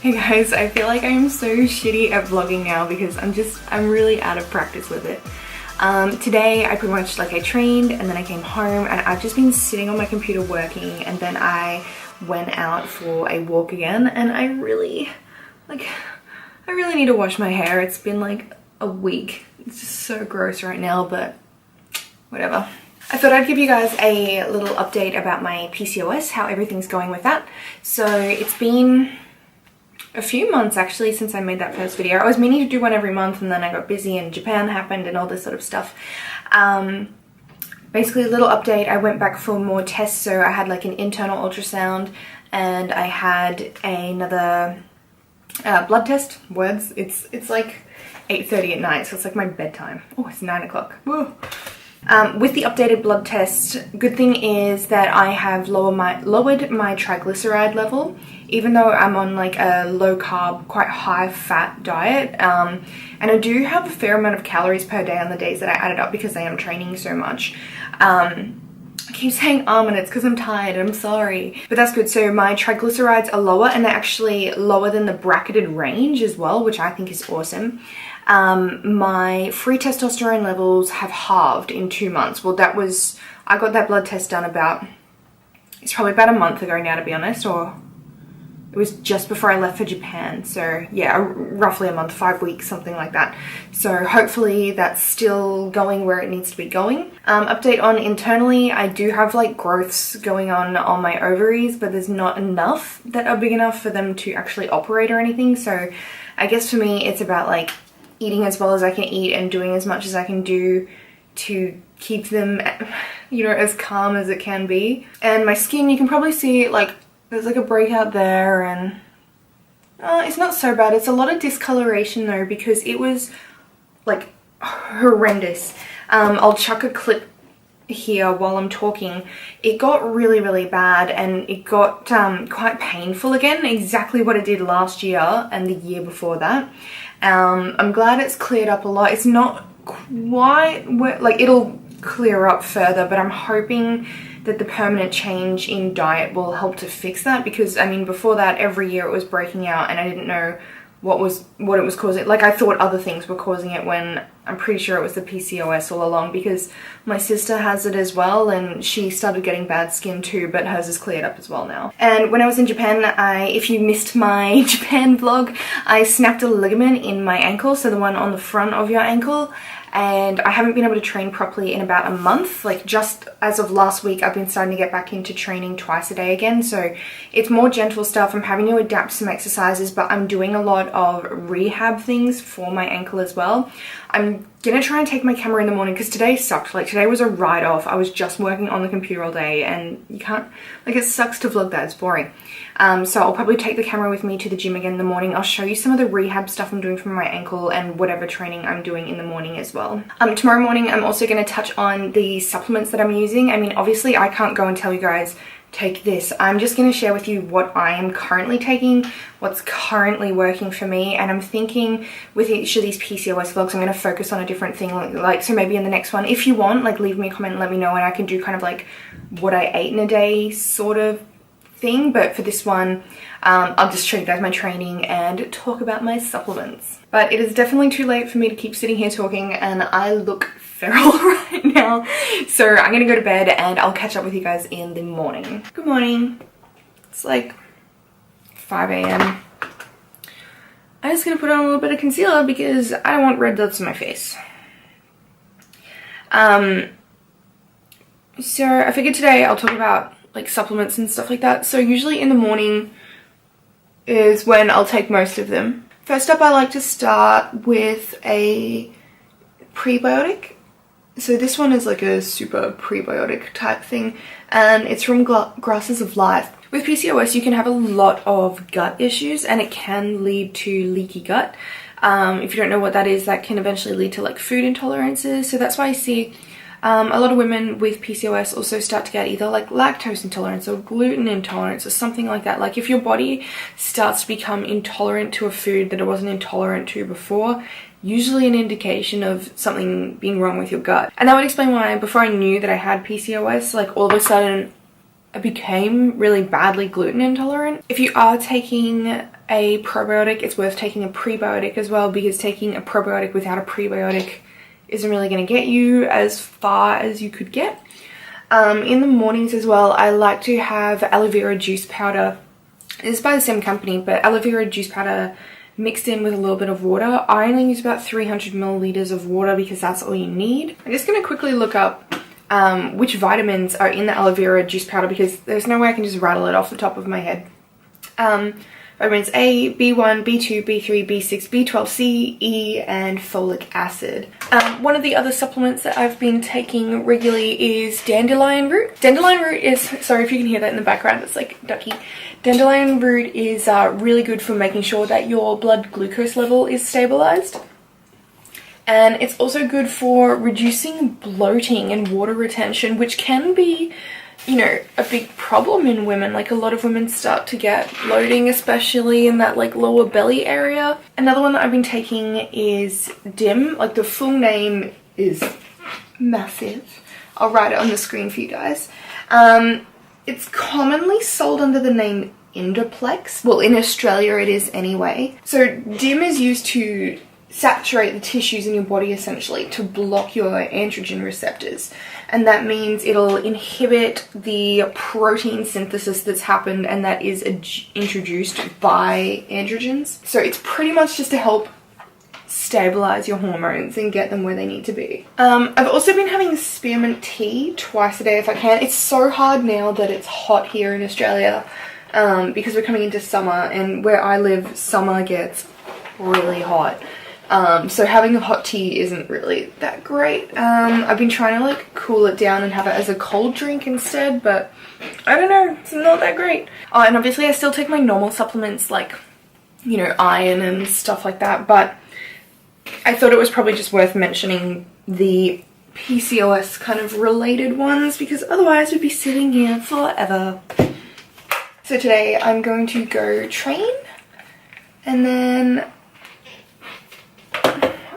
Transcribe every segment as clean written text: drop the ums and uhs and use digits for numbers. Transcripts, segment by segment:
Hey guys, I feel like I'm so shitty at vlogging now because I'm really out of practice with it. Today I pretty much I trained and then I came home and I've just been sitting on my computer working, and then I went out for a walk again, and I really need to wash my hair. It's been like a week. It's just so gross right now, but whatever. I thought I'd give you guys a little update about my PCOS, how everything's going with that. So it's been a few months actually since I made that first video. I was meaning to do one every month, and then I got busy and Japan happened and all this sort of stuff. Basically a little update, I went back for more tests. So I had like an internal ultrasound and I had another blood test. Words, it's like 8:30 at night, so it's like my bedtime. Oh, it's 9 o'clock. Whoa. With the updated blood test, good thing is that I have lowered my triglyceride level, even though I'm on like a low carb, quite high fat diet. And I do have a fair amount of calories per day on the days that I add it up because I am training so much. I keep saying and it's because I'm tired, I'm sorry. But that's good. So my triglycerides are lower, and they're actually lower than the bracketed range as well, which I think is awesome. My free testosterone levels have halved in 2 months. Well, I got that blood test done it's probably about a month ago now, to be honest, or it was just before I left for Japan. So yeah, roughly a month, 5 weeks, something like that. So hopefully that's still going where it needs to be going. Update on internally, I do have like growths going on my ovaries, but there's not enough that are big enough for them to actually operate or anything. So I guess for me, it's about like eating as well as I can eat and doing as much as I can do to keep them, as calm as it can be. And my skin, you can probably see like there's like a breakout there, and it's not so bad. It's a lot of discoloration though, because it was like horrendous. I'll chuck a clip here while I'm talking. It got really bad, and it got quite painful again, exactly what it did last year and the year before that. I'm glad it's cleared up a lot. It's not quite like it'll clear up further, but I'm hoping that the permanent change in diet will help to fix that, because I mean before that every year it was breaking out and I didn't know what it was causing. Like I thought other things were causing it, when I'm pretty sure it was the PCOS all along, because my sister has it as well and she started getting bad skin too, but hers is cleared up as well now. And when I was in Japan, if you missed my Japan vlog, I snapped a ligament in my ankle, so the one on the front of your ankle, and I haven't been able to train properly in about a month. Like just as of last week, I've been starting to get back into training twice a day again. So it's more gentle stuff. I'm having to adapt some exercises, but I'm doing a lot of rehab things for my ankle as well. I'm gonna try and take my camera in the morning because today sucked. Like today was a write-off. I was just working on the computer all day, and you can't, like, it sucks to vlog that, it's boring. So I'll probably take the camera with me to the gym again in the morning. I'll show you some of the rehab stuff I'm doing for my ankle and whatever training I'm doing in the morning as well. Tomorrow morning I'm also going to touch on the supplements that I'm using. I mean, obviously I can't go and tell you guys take this. I'm just going to share with you what I am currently taking, what's currently working for me, and I'm thinking with each of these PCOS vlogs I'm going to focus on a different thing, like so maybe in the next one, if you want, like leave me a comment and let me know, and I can do kind of like what I ate in a day sort of thing. But for this one, I'll just show you guys my training and talk about my supplements. But it is definitely too late for me to keep sitting here talking, and I look feral right now. So I'm gonna go to bed and I'll catch up with you guys in the morning. Good morning. It's like 5 a.m. I'm just gonna put on a little bit of concealer because I don't want red dots in my face. So I figured today I'll talk about like supplements and stuff like that. So usually in the morning is when I'll take most of them. First up, I like to start with a prebiotic. So this one is like a super prebiotic type thing, and it's from Grasses of Life. With PCOS, you can have a lot of gut issues, and it can lead to leaky gut. If you don't know what that is, that can eventually lead to like food intolerances. So that's why I see a lot of women with PCOS also start to get either like lactose intolerance or gluten intolerance or something like that. Like if your body starts to become intolerant to a food that it wasn't intolerant to before, usually an indication of something being wrong with your gut. And that would explain why before I knew that I had PCOS, like all of a sudden I became really badly gluten intolerant. If you are taking a probiotic, it's worth taking a prebiotic as well, because taking a probiotic without a prebiotic isn't really going to get you as far as you could get. In the mornings as well, I like to have aloe vera juice powder. It's by the same company, but aloe vera juice powder mixed in with a little bit of water. I only use about 300 milliliters of water because that's all you need. I'm just going to quickly look up which vitamins are in the aloe vera juice powder, because there's no way I can just rattle it off the top of my head. Vitamins A, B1, B2, B3, B6, B12C, E, and folic acid. One of the other supplements that I've been taking regularly is dandelion root. Dandelion root is, sorry if you can hear that in the background, it's like ducky. Dandelion root is really good for making sure that your blood glucose level is stabilized. And it's also good for reducing bloating and water retention, which can be, you know, a big problem in women. Like, a lot of women start to get bloating, especially in that like lower belly area. Another one that I've been taking is DIM. Like, the full name is massive. I'll write it on the screen for you guys. It's commonly sold under the name Indoplex. Well, in Australia it is anyway. So DIM is used to saturate the tissues in your body, essentially, to block your androgen receptors. And that means it'll inhibit the protein synthesis that's happened and that is introduced by androgens. So it's pretty much just to help stabilize your hormones and get them where they need to be. I've also been having spearmint tea twice a day if I can. It's so hard now that it's hot here in Australia, because we're coming into summer, and where I live, summer gets really hot. So having a hot tea isn't really that great. I've been trying to like cool it down and have it as a cold drink instead, but I don't know, it's not that great. Oh, and obviously I still take my normal supplements like, you know, iron and stuff like that, but I thought it was probably just worth mentioning the PCOS kind of related ones, because otherwise we'd be sitting here forever. So today I'm going to go train, and then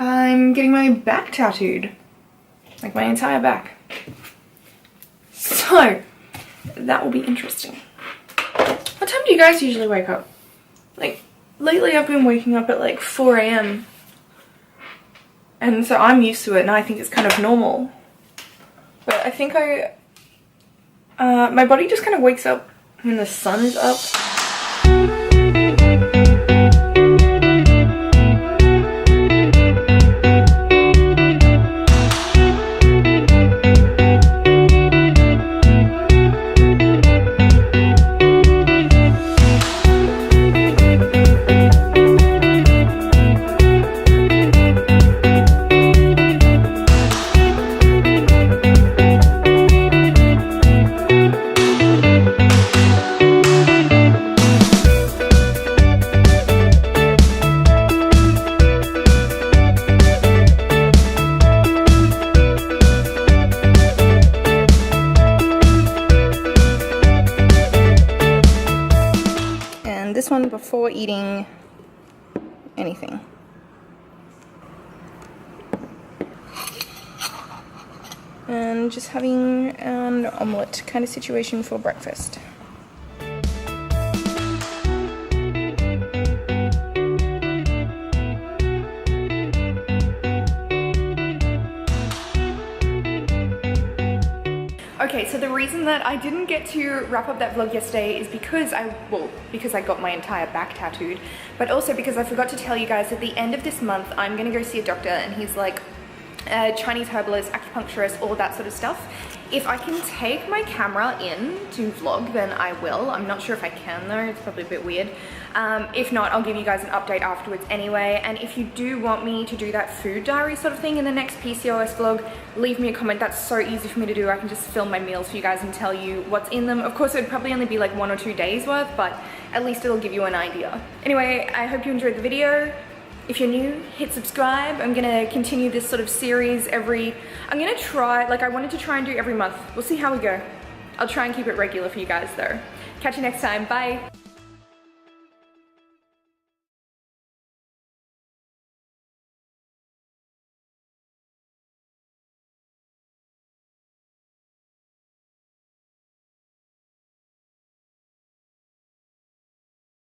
I'm getting my back tattooed, like my entire back. So that will be interesting. What time do you guys usually wake up? Like, lately I've been waking up at like 4 AM. And so I'm used to it and I think it's kind of normal. But I think my body just kind of wakes up when the sun is up. This one before eating anything. And just having an omelette kind of situation for breakfast. Okay, so the reason that I didn't get to wrap up that vlog yesterday is because I got my entire back tattooed, but also because I forgot to tell you guys at the end of this month I'm gonna go see a doctor, and he's like a Chinese herbalist, acupuncturist, all that sort of stuff. If I can take my camera in to vlog, then I will. I'm not sure if I can though, it's probably a bit weird. If not, I'll give you guys an update afterwards anyway. And if you do want me to do that food diary sort of thing in the next PCOS vlog, leave me a comment. That's so easy for me to do. I can just film my meals for you guys and tell you what's in them. Of course, it would probably only be like 1 or 2 days worth, but at least it'll give you an idea. Anyway, I hope you enjoyed the video. If you're new, hit subscribe. I'm gonna continue this sort of series I wanted to try and do every month. We'll see how we go. I'll try and keep it regular for you guys though. Catch you next time, bye.